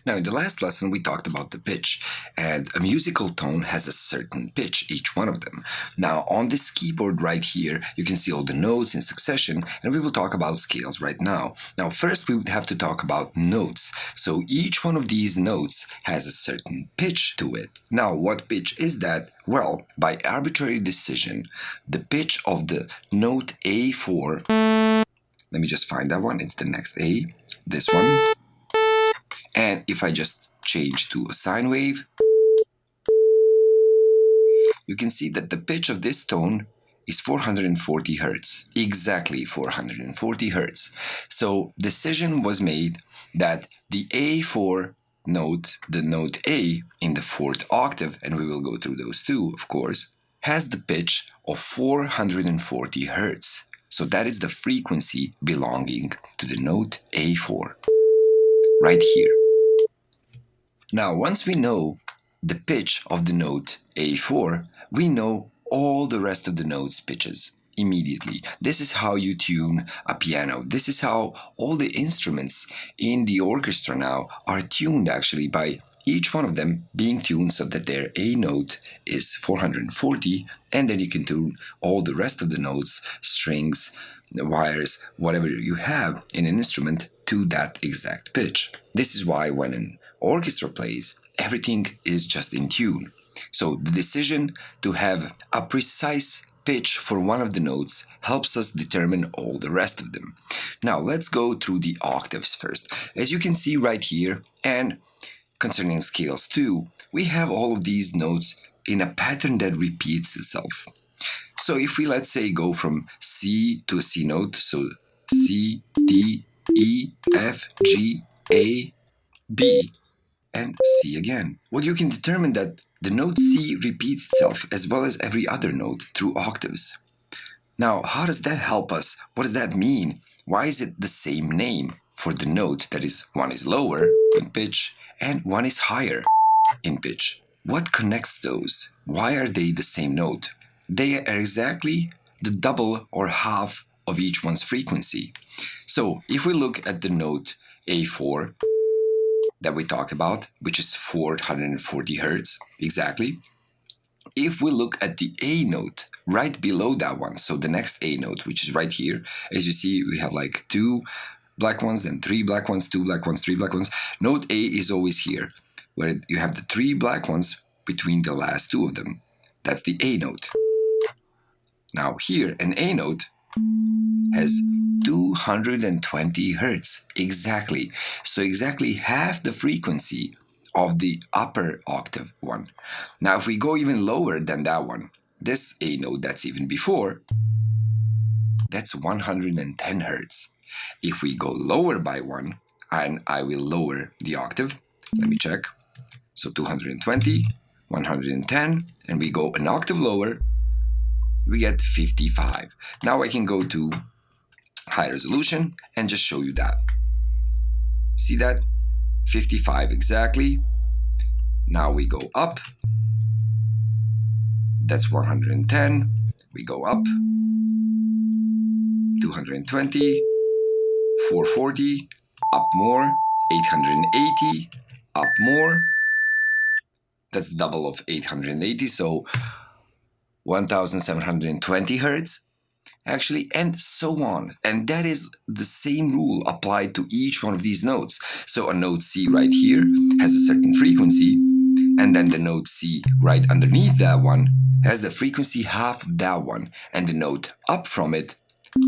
Now, in the last lesson, we talked about the pitch, and a musical tone has a certain pitch, each one of them. Now, on this keyboard right here, you can see all the notes in succession, and we will talk about scales right now. Now, first, we would have to talk about notes. So each one of these notes has a certain pitch to it. Now, what pitch is that? Well, by arbitrary decision, the pitch of the note A4, let me just find that one, it's the next A, this one. And if I just change to a sine wave, you can see that the pitch of this tone is 440 hertz. Exactly 440 hertz. So decision was made that the A4 note, the note A in the fourth octave, and we will go through those two, of course, has the pitch of 440 hertz. So that is the frequency belonging to the note A4, right here. Now, once we know the pitch of the note A4, we know all the rest of the notes' pitches immediately. This is how you tune a piano. This is how all the instruments in the orchestra now are tuned, actually, by each one of them being tuned so that their A note is 440, and then you can tune all the rest of the notes, strings, wires, whatever you have in an instrument to that exact pitch. This is why when an orchestra plays, everything is just in tune. So the decision to have a precise pitch for one of the notes helps us determine all the rest of them. Now let's go through the octaves first. As you can see right here, and concerning scales too, we have all of these notes in a pattern that repeats itself. So if we, let's say, go from C to a C note, so C, D, E, F, G, A, B, and C again. Well, you can determine that the note C repeats itself as well as every other note through octaves. Now, how does that help us? What does that mean? Why is it the same name for the note that is one is lower in pitch and one is higher in pitch? What connects those? Why are they the same note? They are exactly the double or half of each one's frequency. So if we look at the note A4, that we talked about, which is 440 hertz, exactly. If we look at the A note right below that one, so the next A note, which is right here, as you see, we have like two black ones, then three black ones, two black ones, three black ones. Note A is always here, where you have the three black ones between the last two of them. That's the A note. Now here, an A note has 220 hertz, exactly. So exactly half the frequency of the upper octave one. Now if we go even lower than that one, this A note that's even before, that's 110 hertz. If we go lower by one, and I will lower the octave, let me check. So 220, 110, and we go an octave lower, we get 55. Now I can go to high resolution and just show you that. See that? 55 exactly. Now we go up. That's 110. We go up. 220. 440. Up more. 880. Up more. That's double of 880. So 1720 hertz. Actually, and so on. And that is the same rule applied to each one of these notes. So a note C right here has a certain frequency, and then the note C right underneath that one has the frequency half of that one, and the note up from it,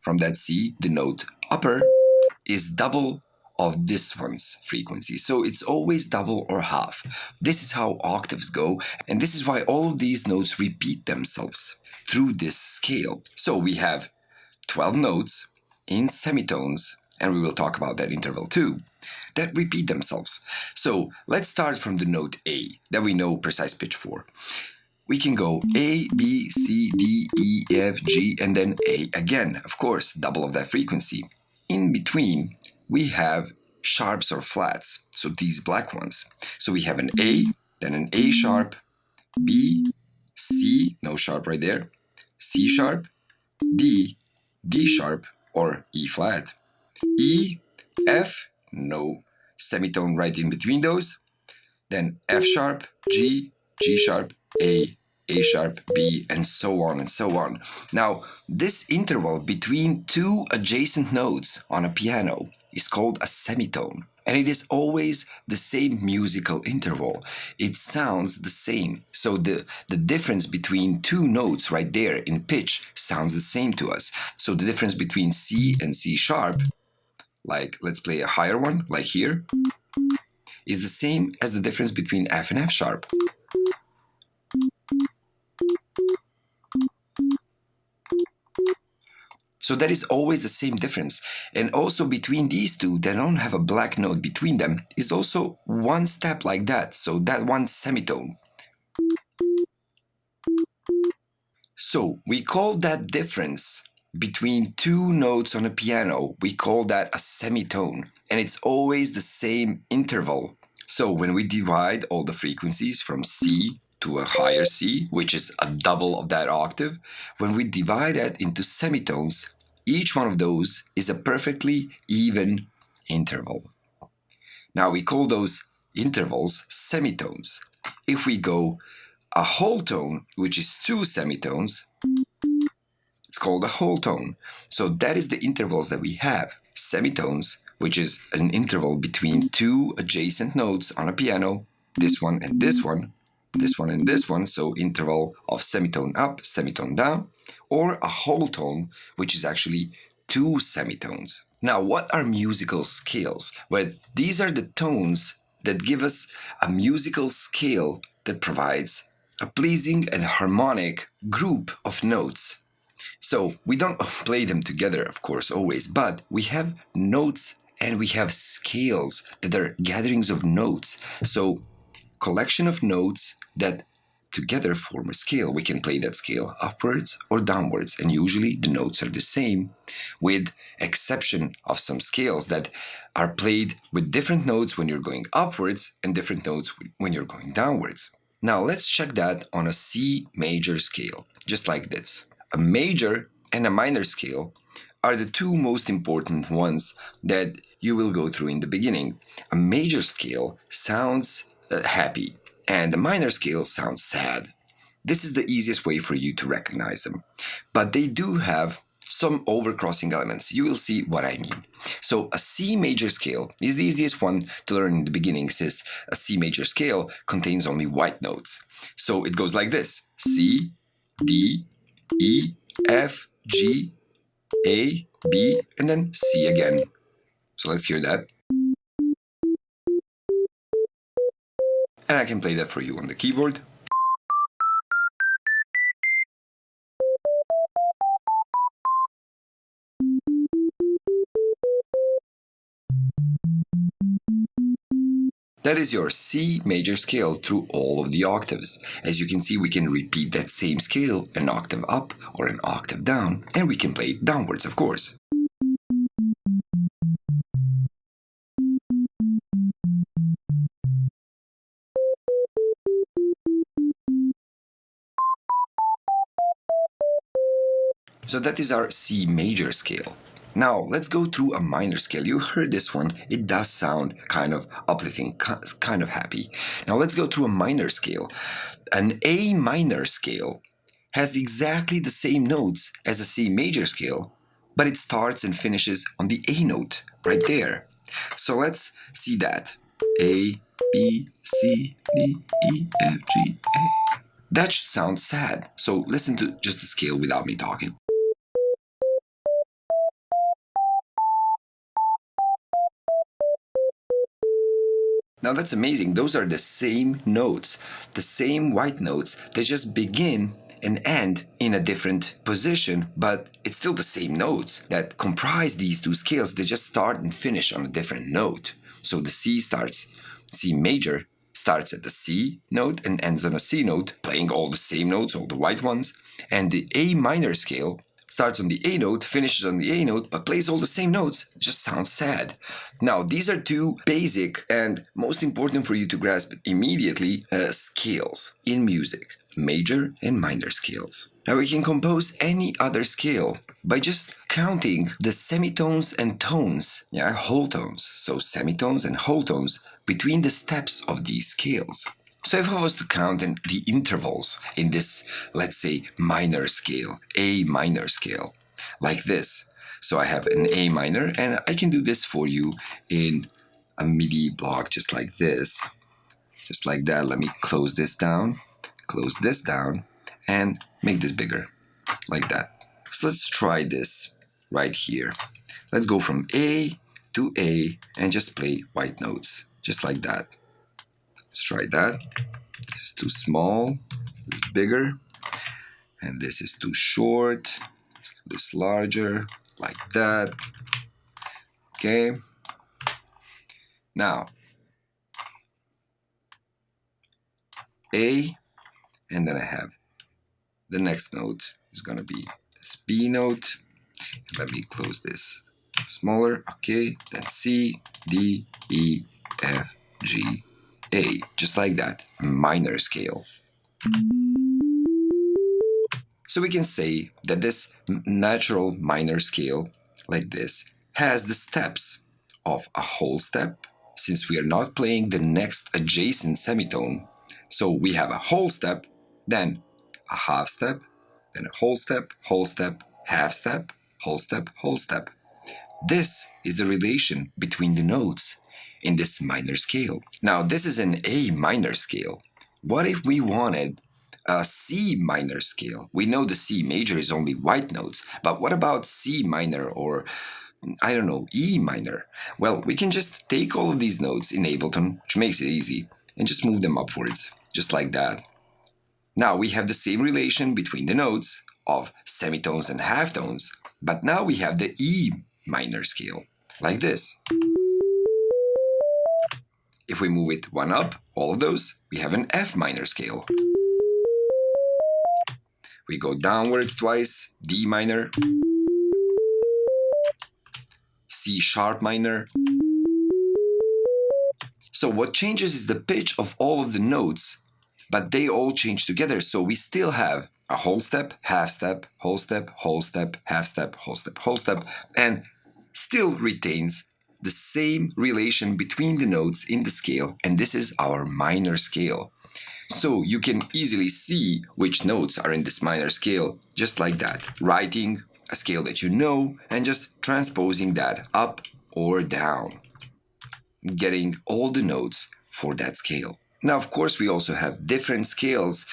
from that C, the note upper, is double of this one's frequency. So it's always double or half. This is how octaves go, and this is why all of these notes repeat themselves through this scale. So we have 12 notes in semitones, and we will talk about that interval too, that repeat themselves. So let's start from the note A that we know precise pitch for. We can go A, B, C, D, E, F, G, and then A again, of course, double of that frequency. In between, we have sharps or flats, so these black ones. So we have an A, then an A sharp, B, C, no sharp right there, C sharp, D, D sharp, or E flat, E, F, no semitone right in between those, then F sharp, G, G sharp, A sharp, B, and so on and so on. Now, this interval between two adjacent notes on a piano is called a semitone. And it is always the same musical interval. It sounds the same. So the difference between two notes right there in pitch sounds the same to us. So the difference between C and C sharp, like let's play a higher one, like here, is the same as the difference between F and F sharp. So that is always the same difference. And also between these two, they don't have a black note between them, is also one step like that. So that one semitone. So we call that difference between two notes on a piano, we call that a semitone. And it's always the same interval. So when we divide all the frequencies from C to a higher C, which is a double of that octave, when we divide that into semitones, each one of those is a perfectly even interval. Now we call those intervals semitones. If we go a whole tone, which is two semitones, it's called a whole tone. So that is the intervals that we have. Semitones, which is an interval between two adjacent notes on a piano, this one and this one, this one and this one, so interval of semitone up, semitone down, or a whole tone, which is actually two semitones. Now, what are musical scales? Well, these are the tones that give us a musical scale that provides a pleasing and harmonic group of notes. So we don't play them together, of course, always, but we have notes and we have scales that are gatherings of notes. So collection of notes that together form a scale. We can play that scale upwards or downwards, and usually the notes are the same, with exception of some scales that are played with different notes when you're going upwards and different notes when you're going downwards. Now let's check that on a C major scale, just like this. A major and a minor scale are the two most important ones that you will go through in the beginning. A major scale sounds happy, and a minor scale sounds sad. This is the easiest way for you to recognize them. But they do have some overcrossing elements. You will see what I mean. So a C major scale is the easiest one to learn in the beginning, since a C major scale contains only white notes. So it goes like this: C, D, E, F, G, A, B, and then C again. So let's hear that. And I can play that for you on the keyboard. That is your C major scale through all of the octaves. As you can see, we can repeat that same scale an octave up or an octave down, and we can play it downwards, of course. So that is our C major scale. Now let's go through a minor scale. You heard this one. It does sound kind of uplifting, kind of happy. Now let's go through a minor scale. An A minor scale has exactly the same notes as a C major scale, but it starts and finishes on the A note right there. So let's see that. A, B, C, D, E, F, G, A. That should sound sad. So listen to just the scale without me talking. Now that's amazing. Those are the same notes, the same white notes. They just begin and end in a different position, but it's still the same notes that comprise these two scales. They just start and finish on a different note. So the C major starts at the C note and ends on a C note, playing all the same notes, all the white ones. And the A minor scale starts on the A note, finishes on the A note, but plays all the same notes. It just sounds sad. Now, these are two basic and most important for you to grasp immediately scales in music, major and minor scales. Now, we can compose any other scale by just counting the semitones and tones, whole tones, so semitones and whole tones between the steps of these scales. So if I was to count the intervals in this, let's say, minor scale, A minor scale, like this. So I have an A minor, and I can do this for you in a MIDI block just like this. Just like that. Let me close this down, and make this bigger, like that. So let's try this right here. Let's go from A to A and just play white notes, just like that. Let's try that. This is too small, this is bigger, and this is too short, this larger, like that. Okay. Now, A, and then I have the next note is going to be this B note. Let me close this smaller. Okay, then C, D, E, F, G, A, just like that, minor scale. So we can say that this natural minor scale, like this, has the steps of a whole step, since we are not playing the next adjacent semitone. So we have a whole step, then a half step, then a whole step, half step, whole step, whole step. This is the relation between the notes in this minor scale. Now, this is an A minor scale. What if we wanted a C minor scale? We know the C major is only white notes, but what about C minor or, I don't know, E minor? Well, we can just take all of these notes in Ableton, which makes it easy, and just move them upwards, just like that. Now we have the same relation between the notes of semitones and halftones, but now we have the E minor scale, like this. If we move it one up, all of those, we have an F minor scale. We go downwards twice, D minor, C sharp minor. So what changes is the pitch of all of the notes, but they all change together. So we still have a whole step, half step, whole step, half step, whole step, whole step, and still retains the same relation between the notes in the scale, and this is our minor scale. So you can easily see which notes are in this minor scale, just like that, writing a scale that you know and just transposing that up or down, getting all the notes for that scale. Now, of course, we also have different scales,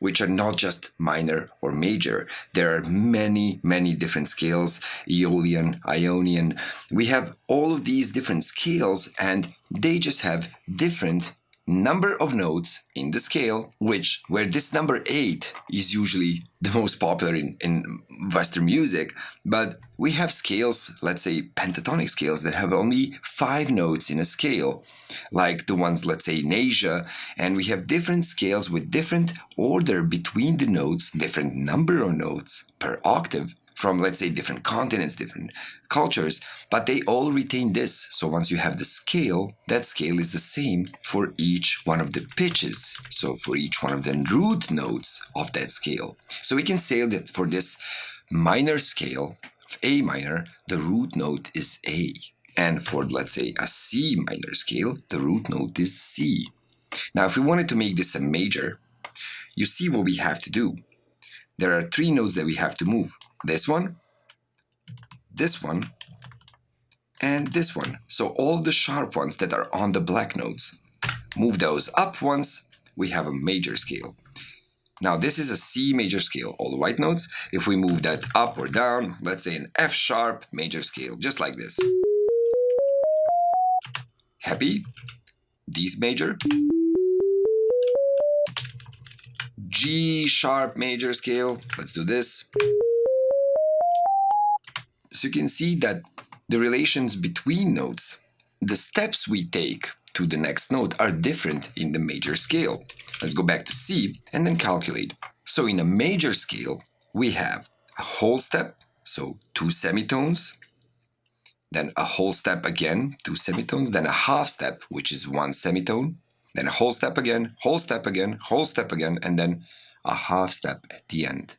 which are not just minor or major. There are many, many different scales, Aeolian, Ionian. We have all of these different scales, and they just have different number of notes in the scale, where this number 8 is usually the most popular in Western music, but we have scales, let's say pentatonic scales, that have only 5 notes in a scale, like the ones, let's say, in Asia, and we have different scales with different order between the notes, different number of notes per octave, from, let's say, different continents, different cultures, but they all retain this. So once you have the scale, that scale is the same for each one of the pitches. So for each one of the root notes of that scale. So we can say that for this minor scale of A minor, the root note is A. And for, let's say, a C minor scale, the root note is C. Now, if we wanted to make this a major, you see what we have to do. There are 3 notes that we have to move. This one, and this one. So all the sharp ones that are on the black notes, move those up once, we have a major scale. Now this is a C major scale, all the white notes. If we move that up or down, let's say an F sharp major scale, just like this. Happy? D's major. G sharp major scale, let's do this. So you can see that the relations between notes, the steps we take to the next note, are different in the major scale. Let's go back to C and then calculate. So in a major scale, we have a whole step, so 2 semitones, then a whole step again, 2 semitones, then a half step, which is 1 semitone, then a whole step again, whole step again, whole step again, and then a half step at the end.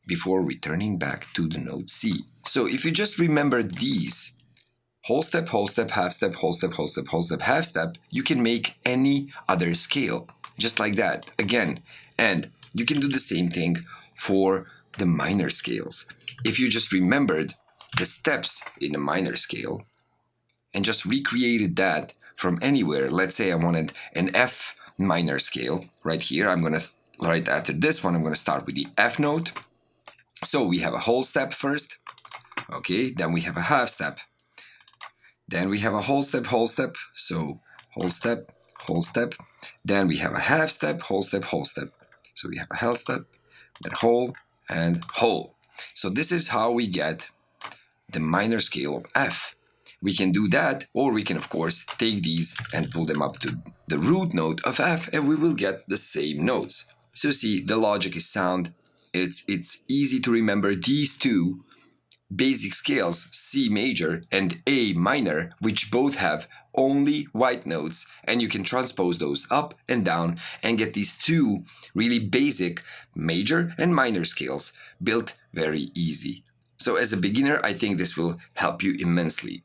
before returning back to the note C. So if you just remember these, whole step, half step, whole step, whole step, half step, you can make any other scale, just like that, again. And you can do the same thing for the minor scales. If you just remembered the steps in a minor scale and just recreated that from anywhere, let's say I wanted an F minor scale right here, I'm going to, right after this one, I'm going to start with the F note. So we have a whole step first, okay, then we have a half step, then we have a whole step, so whole step, then we have a half step, whole step, so we have a half step, then whole, and whole. So this is how we get the minor scale of F. We can do that, or we can of course take these and pull them up to the root note of F, and we will get the same notes. So see, the logic is sound. It's easy to remember these two basic scales, C major and A minor, which both have only white notes, and you can transpose those up and down and get these two really basic major and minor scales built very easy. So as a beginner, I think this will help you immensely.